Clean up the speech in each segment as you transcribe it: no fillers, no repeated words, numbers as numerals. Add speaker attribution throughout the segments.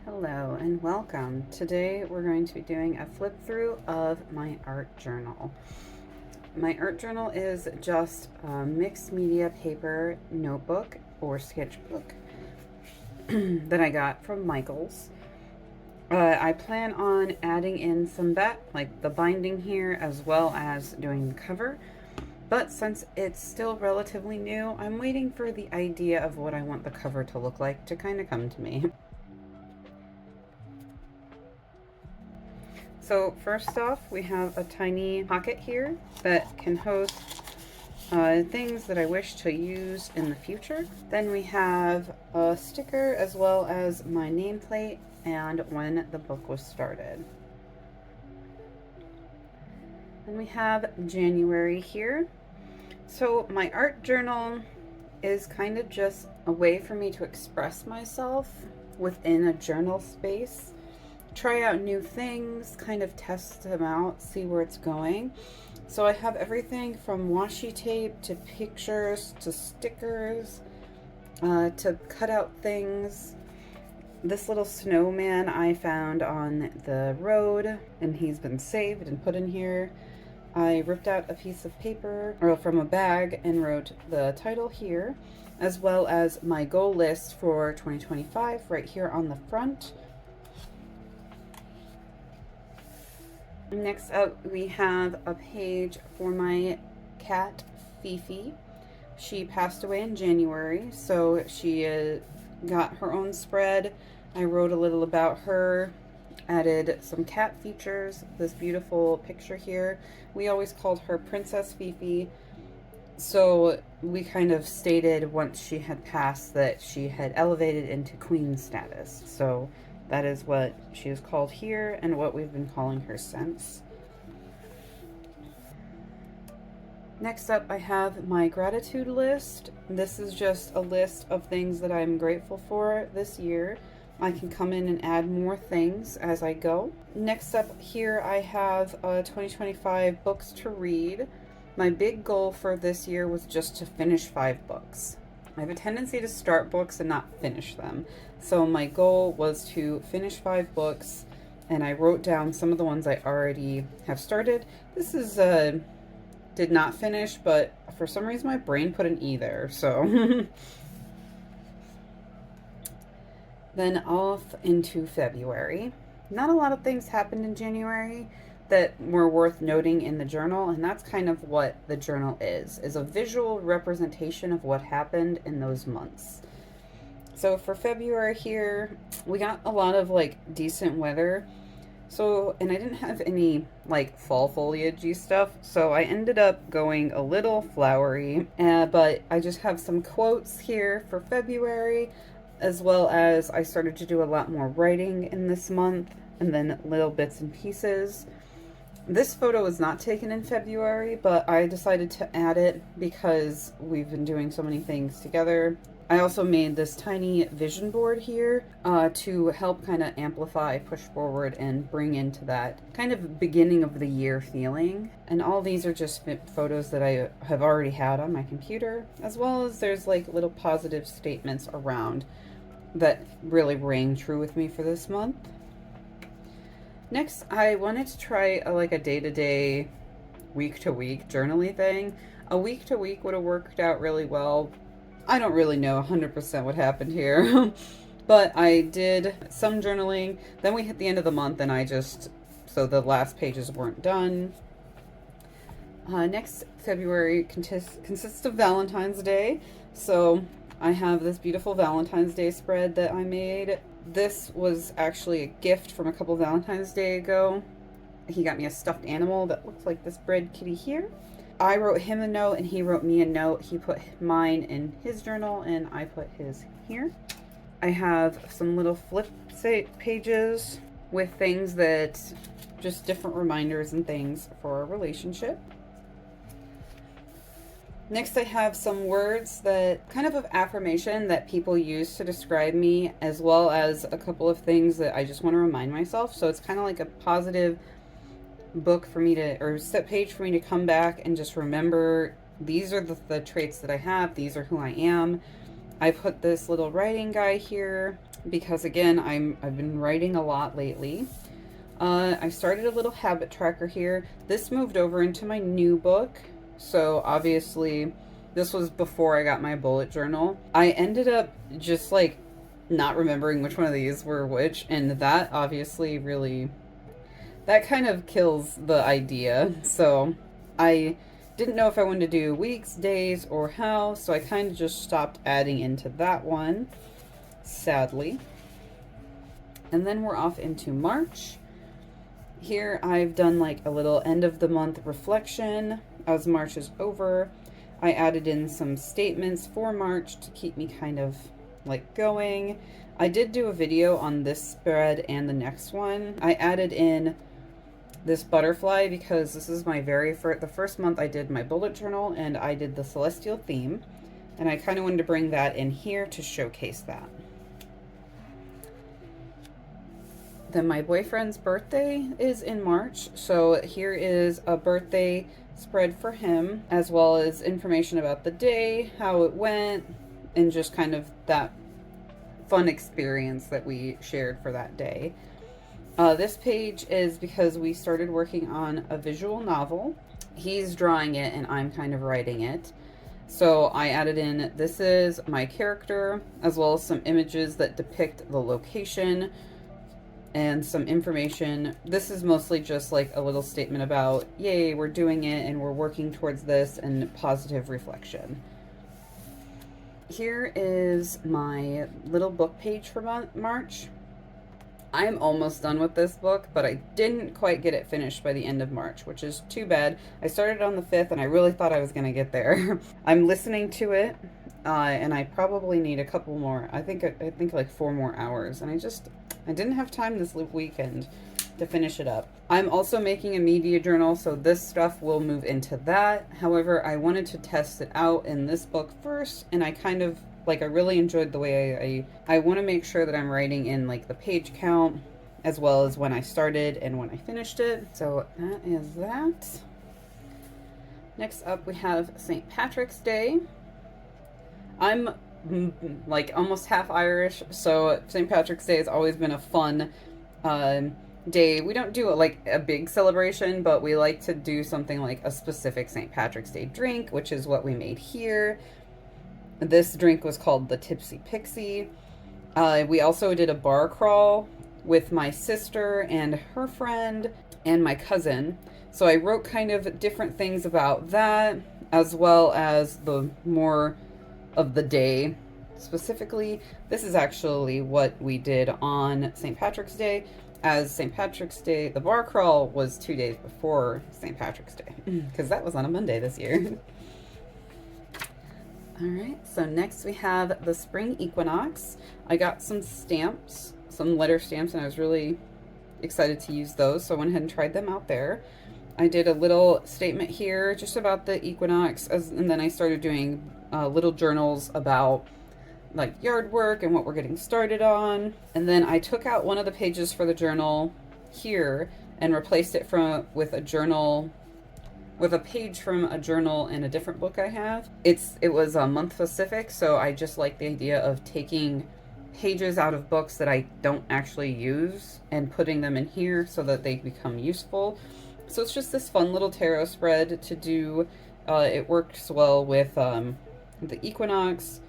Speaker 1: Hello and welcome. Today we're going to be doing a flip through of my art journal. My art journal is just a mixed media paper notebook or sketchbook that I got from Michaels. I plan on adding in some like the binding here, as well as doing the cover. But since it's still relatively new, I'm waiting for the idea of what I want the cover to look like to kind of come to me. So first off, we have a tiny pocket here that can host things that I wish to use in the future. Then we have a sticker as well as my nameplate and when the book was started. Then we have January here. So my art journal is kind of just a way for me to express myself within a journal space. Try out new things, kind of test them out, see where it's going. So I have everything from washi tape to pictures to stickers to cut out things. This little snowman I found on the road, and he's been saved and put in here. I ripped out a piece of paper or from a bag and wrote the title here, as well as my goal list for 2025 right here on the front. Next up, we have a page for my cat, Fifi. She passed away in January, so she got her own spread. I wrote a little about her, added some cat features, this beautiful picture here. We always called her Princess Fifi, so we kind of stated once she had passed that she had elevated into queen status. So that is what she is called here and what we've been calling her since. Next up, I have my gratitude list. This is just a list of things that I'm grateful for this year. I can come in and add more things as I go. Next up here, I have 2025 books to read. My big goal for this year was just to finish 5 books. I have a tendency to start books and not finish them. So my goal was to finish 5 books, and I wrote down some of the ones I already have started. This is did not finish, but for some reason my brain put an E there, so. Then off into February. Not a lot of things happened in January that were worth noting in the journal, and that's kind of what the journal is a visual representation of what happened in those months. So for February here, we got a lot of like decent weather. So, and I didn't have any like fall foliage-y stuff, so I ended up going a little flowery, but I just have some quotes here for February, as well as I started to do a lot more writing in this month, and then little bits and pieces. This photo was not taken in February, but I decided to add it because we've been doing so many things together. I also made this tiny vision board here to help kind of amplify, push forward, and bring into that kind of beginning of the year feeling. And all these are just photos that I have already had on my computer, as well as there's like little positive statements around that really rang true with me for this month. Next, I wanted to try like a day-to-day, week-to-week journaling thing. A week-to-week would have worked out really well. I don't really know 100% what happened here, but I did some journaling. Then we hit the end of the month and so the last pages weren't done. Next, February consists of Valentine's Day. So I have this beautiful Valentine's Day spread that I made. This was actually a gift from a couple Valentine's Day ago. He got me a stuffed animal that looks like this bread kitty here. I wrote him a note and he wrote me a note. He put mine in his journal and I put his here. I have some little flip pages with things that, just different reminders and things for our relationship. Next, I have some words that kind of affirmation that people use to describe me, as well as a couple of things that I just want to remind myself. So it's kind of like a positive book for me to, or set page for me to come back and just remember these are the traits that I have. These are who I am. I put this little writing guy here because again, I've been writing a lot lately. I started a little habit tracker here. This moved over into my new book, so obviously this was before I got my bullet journal. I ended up just like not remembering which one of these were which, and that obviously really, that kind of kills the idea. So I didn't know if I wanted to do weeks, days, or how, so I kind of just stopped adding into that one, sadly. And then we're off into March. Here I've done like a little end of the month reflection as March is over. I added in some statements for March to keep me kind of like going. I did do a video on this spread and the next one. I added in this butterfly because this is my the first month I did my bullet journal and I did the celestial theme, and I kind of wanted to bring that in here to showcase that. Then my boyfriend's birthday is in March, so here is a birthday spread for him, as well as information about the day, how it went, and just kind of that fun experience that we shared for that day. This page is because we started working on a visual novel. He's drawing it and I'm kind of writing it. So I added in, this is my character, as well as some images that depict the location and some information. This is mostly just like a little statement about, yay, we're doing it and we're working towards this, and positive reflection. Here is my little book page for March. I'm almost done with this book, but I didn't quite get it finished by the end of March, which is too bad. I started on the 5th and I really thought I was going to get there. I'm listening to it, and I probably need a couple more. I think like 4 more hours, and I didn't have time this weekend to finish it up. I'm also making a media journal, so this stuff will move into that. However, I wanted to test it out in this book first, and I kind of I really enjoyed the way I want to make sure that I'm writing in like the page count, as well as when I started and when I finished it. So that is that. Next up we have St. Patrick's Day. I'm like almost half Irish, so St. Patrick's Day has always been a fun day. We don't do like a big celebration, but we like to do something like a specific St. Patrick's Day drink, which is what we made here. This drink was called the Tipsy Pixie. We also did a bar crawl with my sister and her friend and my cousin. So I wrote kind of different things about that, as well as the more of the day. Specifically, this is actually what we did on St. Patrick's Day. As St. Patrick's Day, the bar crawl was 2 days before St. Patrick's Day, because that was on a Monday this year. Alright, so next we have the spring equinox. I got some stamps, some letter stamps, and I was really excited to use those, so I went ahead and tried them out there. I did a little statement here just about the equinox, and then I started doing little journals about like yard work and what we're getting started on. And then I took out one of the pages for the journal here and replaced it with a page from a journal in a different book I have. It was a month specific, so I just like the idea of taking pages out of books that I don't actually use and putting them in here so that they become useful. So it's just this fun little tarot spread to do. It works well with the equinox.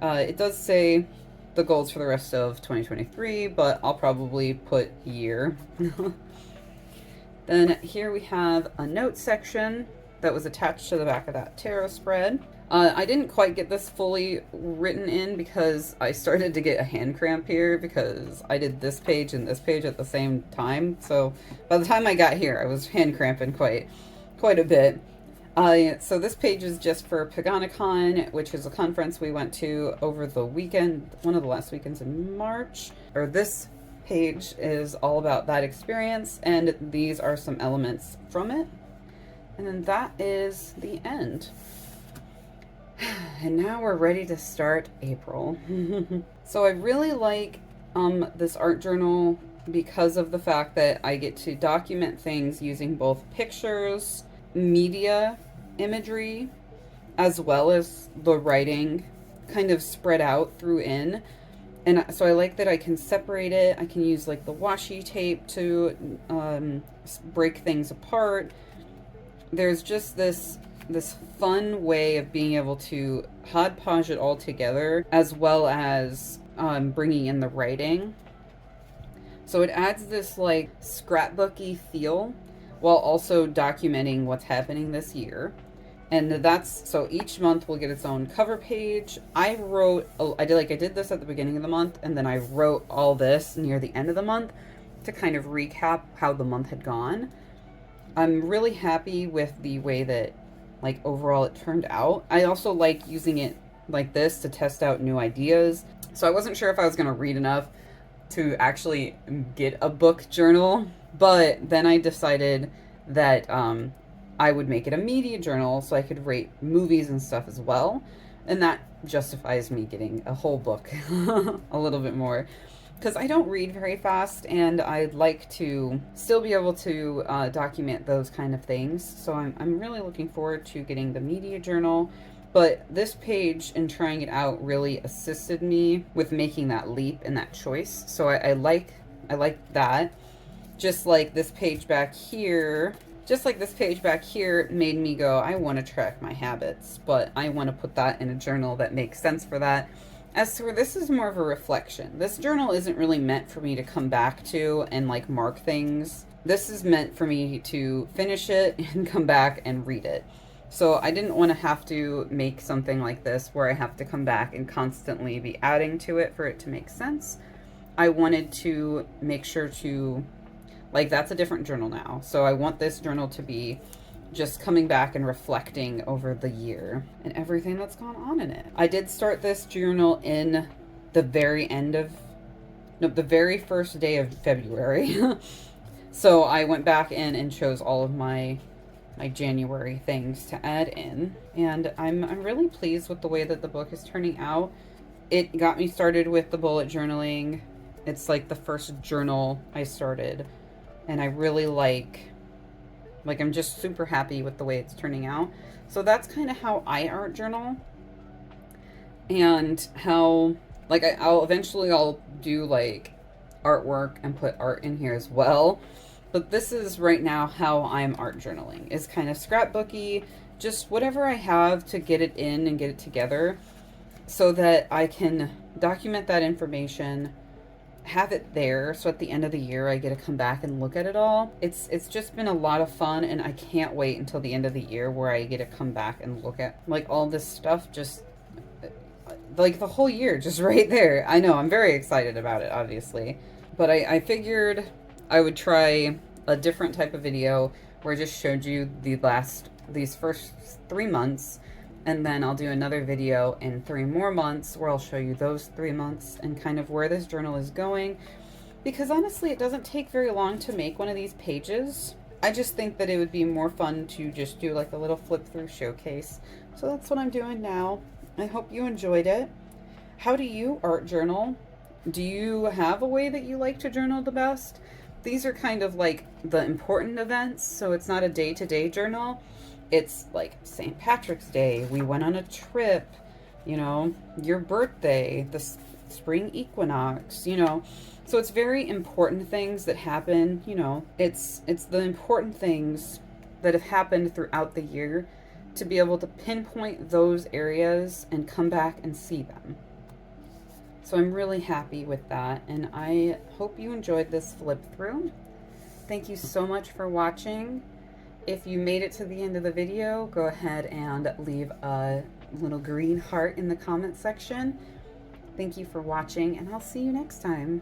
Speaker 1: It does say the goals for the rest of 2023, but I'll probably put year. Then here we have a note section that was attached to the back of that tarot spread. I didn't quite get this fully written in because I started to get a hand cramp here because I did this page and this page at the same time. So by the time I got here, I was hand cramping quite a bit. So this page is just for Paganicon, which is a conference we went to over the weekend, one of the last weekends in March. This page is all about that experience, and these are some elements from it. And then that is the end. And now we're ready to start April. So I really like this art journal because of the fact that I get to document things using both pictures, media, imagery, as well as the writing kind of spread out through in. And so I like that I can separate it. I can use like the washi tape to break things apart. There's just this fun way of being able to hodgepodge it all together, as well as bringing in the writing. So it adds this like scrapbooky feel while also documenting what's happening this year. And that's, so each month will get its own cover page. I did this at the beginning of the month, and then I wrote all this near the end of the month to kind of recap how the month had gone. I'm really happy with the way that, like, overall it turned out. I also like using it like this to test out new ideas. So I wasn't sure if I was going to read enough to actually get a book journal, but then I decided that I would make it a media journal so I could rate movies and stuff as well. And that justifies me getting a whole book a little bit more. Because I don't read very fast, and I'd like to still be able to document those kind of things. So I'm really looking forward to getting the media journal. But this page and trying it out really assisted me with making that leap and that choice. So I like that. Just like this page back here made me go, I want to track my habits, but I want to put that in a journal that makes sense for that. As to where this is more of a reflection. This journal isn't really meant for me to come back to and like mark things. This is meant for me to finish it and come back and read it. So I didn't want to have to make something like this where I have to come back and constantly be adding to it for it to make sense. I wanted to make sure to, like, that's a different journal now. So I want this journal to be just coming back and reflecting over the year and everything that's gone on in it. I did start this journal in the very first day of February. So I went back in and chose all of my January things to add in. And I'm really pleased with the way that the book is turning out. It got me started with the bullet journaling. It's like the first journal I started. And I really like I'm just super happy with the way it's turning out. So that's kind of how I art journal. And how, like, I'll eventually do like artwork and put art in here as well. But this is right now how I'm art journaling. It's kind of scrapbooky, just whatever I have to get it in and get it together so that I can document that information, have it there, so at the end of the year I get to come back and look at it all. It's just been a lot of fun, and I can't wait until the end of the year where I get to come back and look at like all this stuff, just like the whole year just right there. I know, I'm very excited about it, obviously, but I figured I would try a different type of video where I just showed you these first 3 months, and then I'll do another video in 3 more months where I'll show you those 3 months and kind of where this journal is going. Because honestly, it doesn't take very long to make one of these pages. I just think that it would be more fun to just do like a little flip through showcase. So that's what I'm doing now. I hope you enjoyed it. How do you art journal? Do you have a way that you like to journal the best? These are kind of like the important events, so it's not a day-to-day journal. It's like St. Patrick's Day, we went on a trip, your birthday, the spring equinox, So it's very important things that happen, It's the important things that have happened throughout the year to be able to pinpoint those areas and come back and see them. So I'm really happy with that, and I hope you enjoyed this flip through. Thank you so much for watching. If you made it to the end of the video, go ahead and leave a little green heart in the comment section. Thank you for watching, and I'll see you next time.